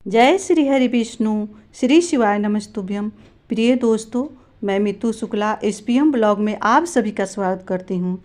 जय श्री हरि विष्णु श्री शिवाय नमस्तुभ्यम। प्रिय दोस्तों, मैं मितु शुक्ला एसपीएम ब्लॉग में आप सभी का स्वागत करती हूँ।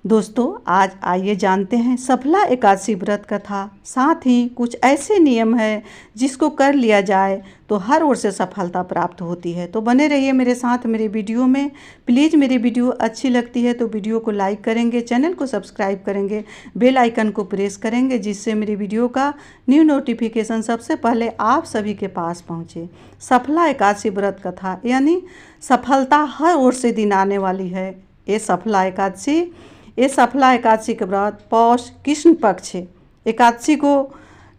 दोस्तों, आज आइए जानते हैं सफला एकादशी व्रत कथा। साथ ही कुछ ऐसे नियम है जिसको कर लिया जाए तो हर ओर से सफलता प्राप्त होती है। तो बने रहिए मेरे साथ मेरे वीडियो में। प्लीज़ मेरी वीडियो अच्छी लगती है तो वीडियो को लाइक करेंगे, चैनल को सब्सक्राइब करेंगे, बेल आइकन को प्रेस करेंगे, जिससे मेरी वीडियो का न्यू नोटिफिकेशन सबसे पहले आप सभी के पास पहुँचे। सफला एकादशी व्रत कथा यानी सफलता हर ओर से दिन आने वाली है। ये सफला एकादशी के व्रत पौष कृष्ण पक्ष एकादशी को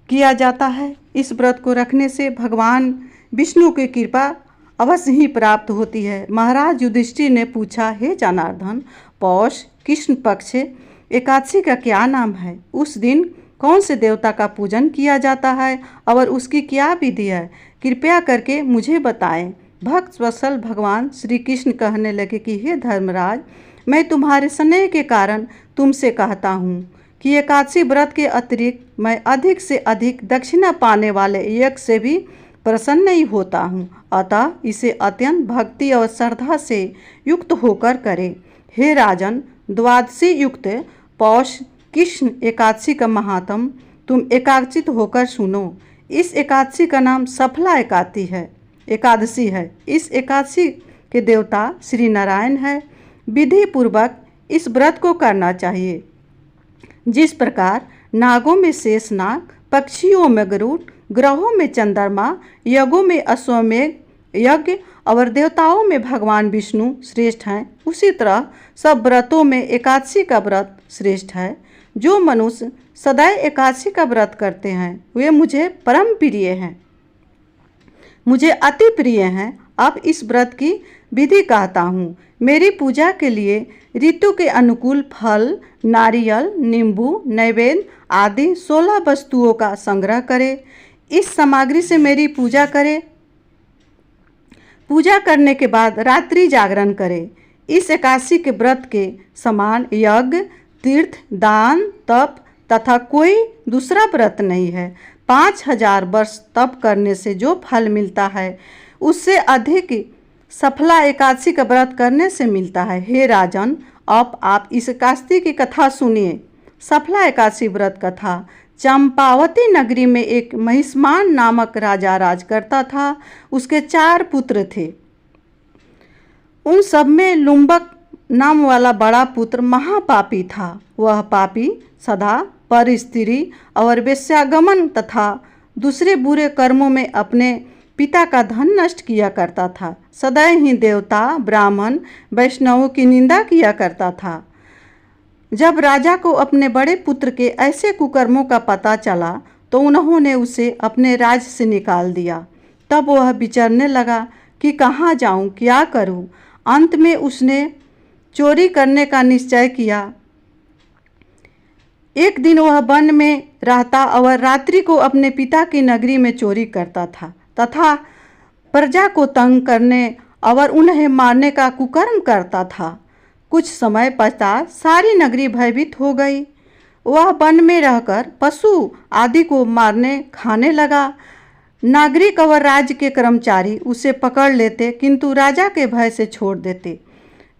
किया जाता है। इस व्रत को रखने से भगवान विष्णु की कृपा अवश्य ही प्राप्त होती है। महाराज युधिष्ठिर ने पूछा, हे जनार्दन, पौष कृष्ण पक्ष एकादशी का क्या नाम है? उस दिन कौन से देवता का पूजन किया जाता है और उसकी क्या विधि है? कृपया करके मुझे बताएं। भक्त वत्सल भगवान श्री कृष्ण कहने लगे कि हे धर्मराज, मैं तुम्हारे स्नेह के कारण तुमसे कहता हूँ कि एकादशी व्रत के अतिरिक्त मैं अधिक से अधिक दक्षिणा पाने वाले यज्ञ से भी प्रसन्न नहीं होता हूँ। अतः इसे अत्यंत भक्ति और श्रद्धा से युक्त होकर करें। हे राजन, द्वादशी युक्त पौष कृष्ण एकादशी का महात्म तुम एकाग्रचित होकर सुनो। इस एकादशी का नाम सफला एकादशी है। इस एकादशी के देवता श्री नारायण है। विधि पूर्वक इस व्रत को करना चाहिए। जिस प्रकार नागों में शेषनाग, पक्षियों में गरुड़, ग्रहों में चंद्रमा, यज्ञों में अश्वमेघ यज्ञ और देवताओं में भगवान विष्णु श्रेष्ठ हैं, उसी तरह सब व्रतों में एकादशी का व्रत श्रेष्ठ है। जो मनुष्य सदैव एकादशी का व्रत करते हैं वे मुझे परम प्रिय हैं, मुझे अति प्रिय हैं। अब इस व्रत की विधि कहता हूँ। मेरी पूजा के लिए ऋतु के अनुकूल फल, नारियल, नींबू, नैवेद्य आदि 16 वस्तुओं का संग्रह करें। इस सामग्री से मेरी पूजा करें। पूजा करने के बाद रात्रि जागरण करें। इस एकादशी के व्रत के समान यज्ञ, तीर्थ, दान, तप तथा कोई दूसरा व्रत नहीं है। 5000 वर्ष तप करने से जो फल मिलता है उससे अधिक सफला एकादशी का व्रत करने से मिलता है। हे राजन, अब आप इस एकादशी की कथा सुनिए। सफला एकादशी व्रत कथा। चंपावती नगरी में एक महिष्मान नामक राजा राज करता था। उसके 4 पुत्र थे। उन सब में लुम्बक नाम वाला बड़ा पुत्र महापापी था। वह पापी सदा पर स्त्री और वेश्यागमन तथा दूसरे बुरे कर्मों में अपने पिता का धन नष्ट किया करता था। सदैव ही देवता, ब्राह्मण, वैष्णवों की निंदा किया करता था। जब राजा को अपने बड़े पुत्र के ऐसे कुकर्मों का पता चला तो उन्होंने उसे अपने राज्य से निकाल दिया। तब वह विचरने लगा कि कहाँ जाऊँ, क्या करूँ। अंत में उसने चोरी करने का निश्चय किया। एक दिन वह वन में रहता और रात्रि को अपने पिता की नगरी में चोरी करता था तथा प्रजा को तंग करने और उन्हें मारने का कुकर्म करता था। कुछ समय पश्चात सारी नगरी भयभीत हो गई। वह वन में रहकर पशु आदि को मारने खाने लगा। नागरिक और राज्य के कर्मचारी उसे पकड़ लेते किंतु राजा के भय से छोड़ देते।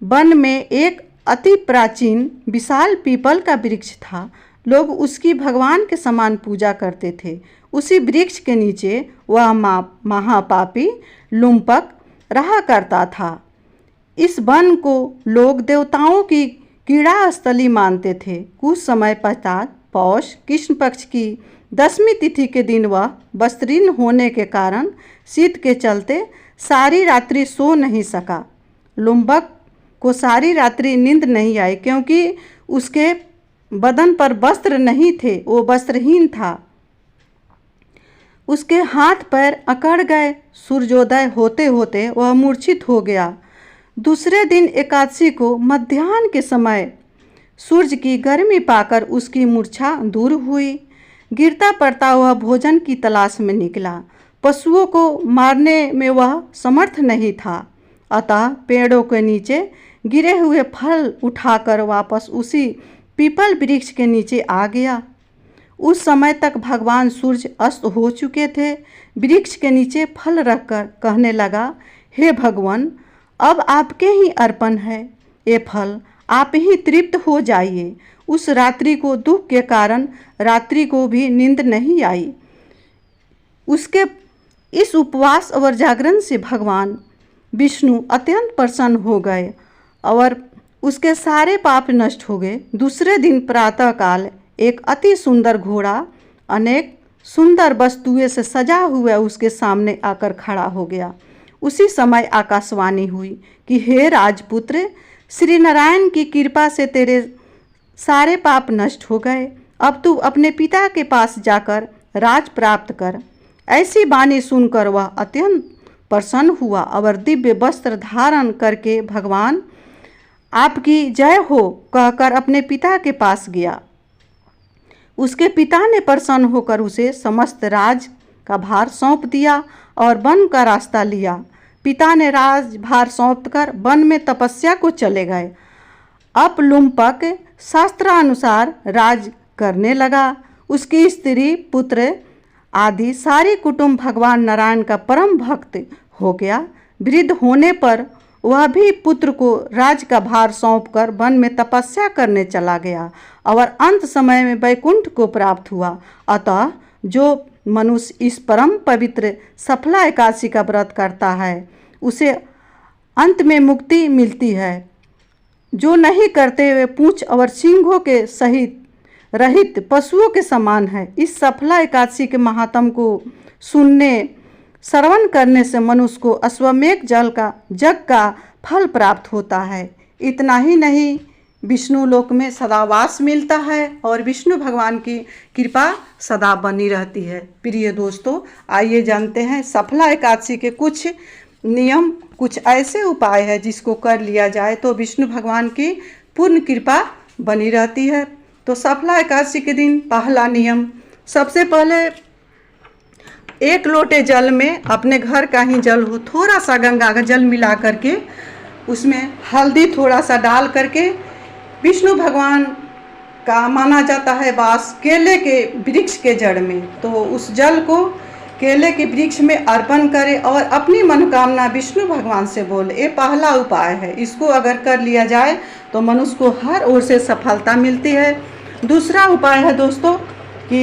वन में एक अति प्राचीन विशाल पीपल का वृक्ष था। लोग उसकी भगवान के समान पूजा करते थे। उसी वृक्ष के नीचे वह महापापी लुम्पक रहा करता था। इस वन को लोग देवताओं की क्रीड़ा स्थली मानते थे। कुछ समय पश्चात पौष कृष्ण पक्ष की 10वीं तिथि के दिन वह वस्त्रहीन होने के कारण शीत के चलते सारी रात्रि सो नहीं सका। लुम्बक को सारी रात्रि नींद नहीं आई क्योंकि उसके बदन पर वस्त्र नहीं थे, वो वस्त्रहीन था। उसके हाथ पैर अकड़ गए। सूर्योदय होते होते वह मूर्छित हो गया। दूसरे दिन एकादशी को मध्याह्न के समय सूर्य की गर्मी पाकर उसकी मूर्छा दूर हुई। गिरता पड़ता वह भोजन की तलाश में निकला। पशुओं को मारने में वह समर्थ नहीं था, अतः पेड़ों के नीचे गिरे हुए फल उठाकर वापस उसी पीपल वृक्ष के नीचे आ गया। उस समय तक भगवान सूर्य अस्त हो चुके थे। वृक्ष के नीचे फल रखकर कहने लगा, हे भगवान, अब आपके ही अर्पण है ये फल, आप ही तृप्त हो जाइए। उस रात्रि को दुख के कारण रात्रि को भी नींद नहीं आई। उसके इस उपवास और जागरण से भगवान विष्णु अत्यंत प्रसन्न हो गए और उसके सारे पाप नष्ट हो गए। दूसरे दिन प्रातःकाल एक अति सुंदर घोड़ा अनेक सुंदर वस्तुएं से सजा हुआ उसके सामने आकर खड़ा हो गया। उसी समय आकाशवाणी हुई कि हे राजपुत्र, श्री नारायण की कृपा से तेरे सारे पाप नष्ट हो गए। अब तू अपने पिता के पास जाकर राज प्राप्त कर। ऐसी वाणी सुनकर वह अत्यंत प्रसन्न हुआ और दिव्य वस्त्र धारण करके भगवान आपकी जय हो कहकर अपने पिता के पास गया। उसके पिता ने प्रसन्न होकर उसे समस्त राज का भार सौंप दिया और वन का रास्ता लिया। पिता ने राजभार सौंपकर वन में तपस्या को चले गए। अब लुम्पक शास्त्रानुसार राज करने लगा। उसकी स्त्री, पुत्र आदि सारी कुटुंब भगवान नारायण का परम भक्त हो गया। वृद्ध होने पर वह भी पुत्र को राज का भार सौंपकर वन में तपस्या करने चला गया और अंत समय में वैकुंठ को प्राप्त हुआ। अतः जो मनुष्य इस परम पवित्र सफला एकादशी का व्रत करता है उसे अंत में मुक्ति मिलती है। जो नहीं करते वे पूंछ और सींगों के सहित रहित पशुओं के समान है। इस सफला एकादशी के महात्म को सुनने श्रवण करने से मनुष्य को अश्वमेध जग का फल प्राप्त होता है। इतना ही नहीं, विष्णु लोक में सदावास मिलता है और विष्णु भगवान की कृपा सदा बनी रहती है। प्रिय दोस्तों, आइए जानते हैं सफला एकादशी के कुछ नियम, कुछ ऐसे उपाय है जिसको कर लिया जाए तो विष्णु भगवान की पूर्ण कृपा बनी रहती है। तो सफला एकादशी के दिन पहला नियम, सबसे पहले 1 लोटे जल में, अपने घर का ही जल हो, थोड़ा सा गंगा का जल मिला करके उसमें हल्दी थोड़ा सा डाल करके विष्णु भगवान का माना जाता है वास केले के वृक्ष के जड़ में, तो उस जल को केले के वृक्ष में अर्पण करे और अपनी मनोकामना विष्णु भगवान से बोले। ये पहला उपाय है। इसको अगर कर लिया जाए तो मनुष्य को हर ओर से सफलता मिलती है। दूसरा उपाय है दोस्तों कि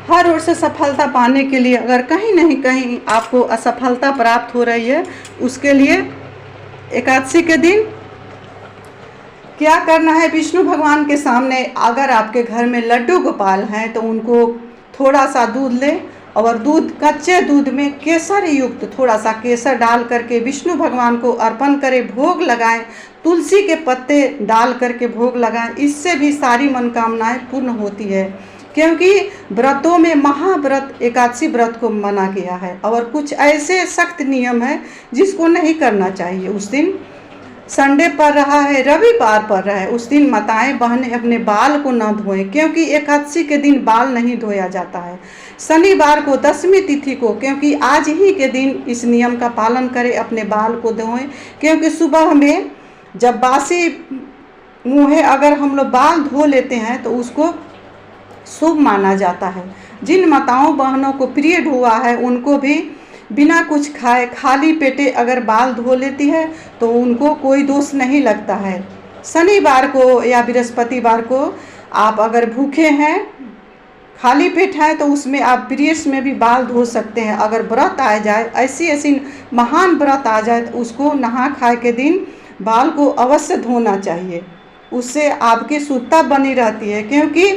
हर ओर से सफलता पाने के लिए अगर कहीं नहीं कहीं आपको असफलता प्राप्त हो रही है, उसके लिए एकादशी के दिन क्या करना है, विष्णु भगवान के सामने अगर आपके घर में लड्डू गोपाल हैं तो उनको थोड़ा सा दूध ले और कच्चे दूध में केसर युक्त थोड़ा सा केसर डाल करके विष्णु भगवान को अर्पण करें, भोग लगाएं, तुलसी के पत्ते डाल करके भोग लगाएं। इससे भी सारी मनोकामनाएं पूर्ण होती है, क्योंकि व्रतों में महाव्रत एकादशी व्रत को माना गया है और कुछ ऐसे सख्त नियम है जिसको नहीं करना चाहिए। उस दिन संडे पर रहा है, रविवार पर रहा है, उस दिन माताएं बहनें अपने बाल को न धोएं, क्योंकि एकादशी के दिन बाल नहीं धोया जाता है। शनिवार को 10वीं तिथि को, क्योंकि आज ही के दिन इस नियम का पालन करें, अपने बाल को धोएं, क्योंकि सुबह में जब बासी मुँह है अगर हम लोग बाल धो लेते हैं तो उसको शुभ माना जाता है। जिन माताओं बहनों को पीरियड हुआ है उनको भी बिना कुछ खाए खाली पेटे अगर बाल धो लेती है तो उनको कोई दोष नहीं लगता है। शनिवार को या बृहस्पतिवार को आप अगर भूखे हैं, खाली पेट हैं, तो उसमें आप पीरियड्स में भी बाल धो सकते हैं। अगर व्रत आ जाए, ऐसी महान व्रत आ जाए तो उसको नहा खाए के दिन बाल को अवश्य धोना चाहिए। उससे आपकी शुद्धता बनी रहती है, क्योंकि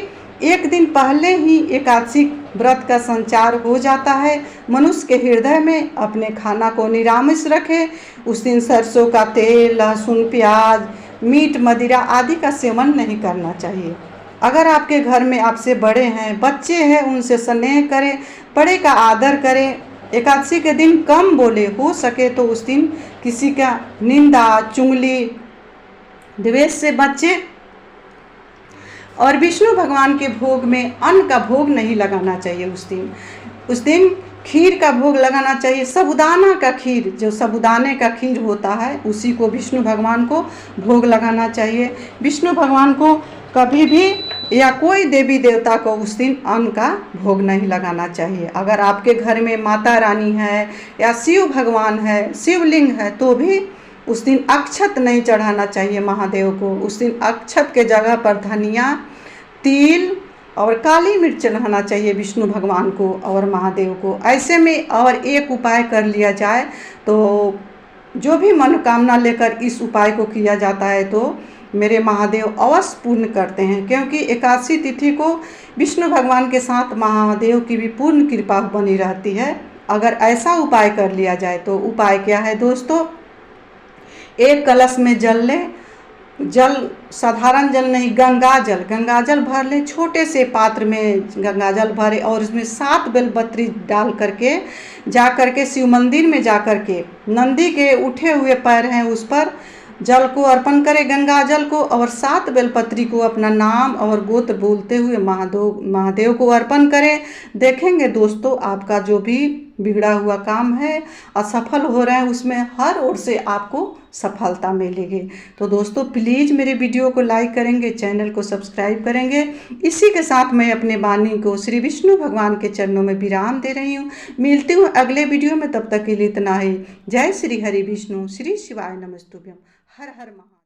एक दिन पहले ही एकादशी व्रत का संचार हो जाता है। मनुष्य के हृदय में अपने खाना को निरामिष रखे। उस दिन सरसों का तेल, लहसुन, प्याज, मीट, मदिरा आदि का सेवन नहीं करना चाहिए। अगर आपके घर में आपसे बड़े हैं, बच्चे हैं, उनसे स्नेह करें, बड़े का आदर करें। एकादशी के दिन कम बोले, हो सके तो उस दिन किसी का निंदा, चुगली, द्वेष से बचें। और विष्णु भगवान के भोग में अन्न का भोग नहीं लगाना चाहिए। उस दिन खीर का भोग लगाना चाहिए। साबूदाना का खीर, जो साबूदाने का खीर होता है, उसी को विष्णु भगवान को भोग लगाना चाहिए। विष्णु भगवान को कभी भी या कोई देवी देवता को उस दिन अन्न का भोग नहीं लगाना चाहिए। अगर आपके घर में माता रानी है या शिव भगवान है, शिवलिंग है, तो भी उस दिन अक्षत नहीं चढ़ाना चाहिए महादेव को। उस दिन अक्षत के जगह पर धनिया, तिल और काली मिर्च चढ़ाना चाहिए विष्णु भगवान को और महादेव को। ऐसे में और एक उपाय कर लिया जाए तो जो भी मनोकामना लेकर इस उपाय को किया जाता है तो मेरे महादेव अवश्य पूर्ण करते हैं, क्योंकि एकादशी तिथि को विष्णु भगवान के साथ महादेव की भी पूर्ण कृपा बनी रहती है अगर ऐसा उपाय कर लिया जाए तो। उपाय क्या है दोस्तों, एक कलश में जल लें, जल साधारण जल नहीं, गंगा जल भर लें। छोटे से पात्र में गंगा जल भरे और उसमें 7 बेलपत्री डाल करके जा करके शिव मंदिर में जा करके नंदी के उठे हुए पैर हैं उस पर जल को अर्पण करें, गंगा जल को, और 7 बेलपत्री को अपना नाम और गोत्र बोलते हुए महादेव को अर्पण करें। देखेंगे दोस्तों आपका जो भी बिगड़ा हुआ काम है, असफल हो रहा है, उसमें हर ओर से आपको सफलता मिलेगी। तो दोस्तों प्लीज़ मेरे वीडियो को लाइक करेंगे, चैनल को सब्सक्राइब करेंगे। इसी के साथ मैं अपने वाणी को श्री विष्णु भगवान के चरणों में विराम दे रही हूँ। मिलती हूँ अगले वीडियो में, तब तक के लिए इतना ही। जय श्री हरि विष्णु, श्री शिवाय नमस्तुभ्यम। हर हर महादेव।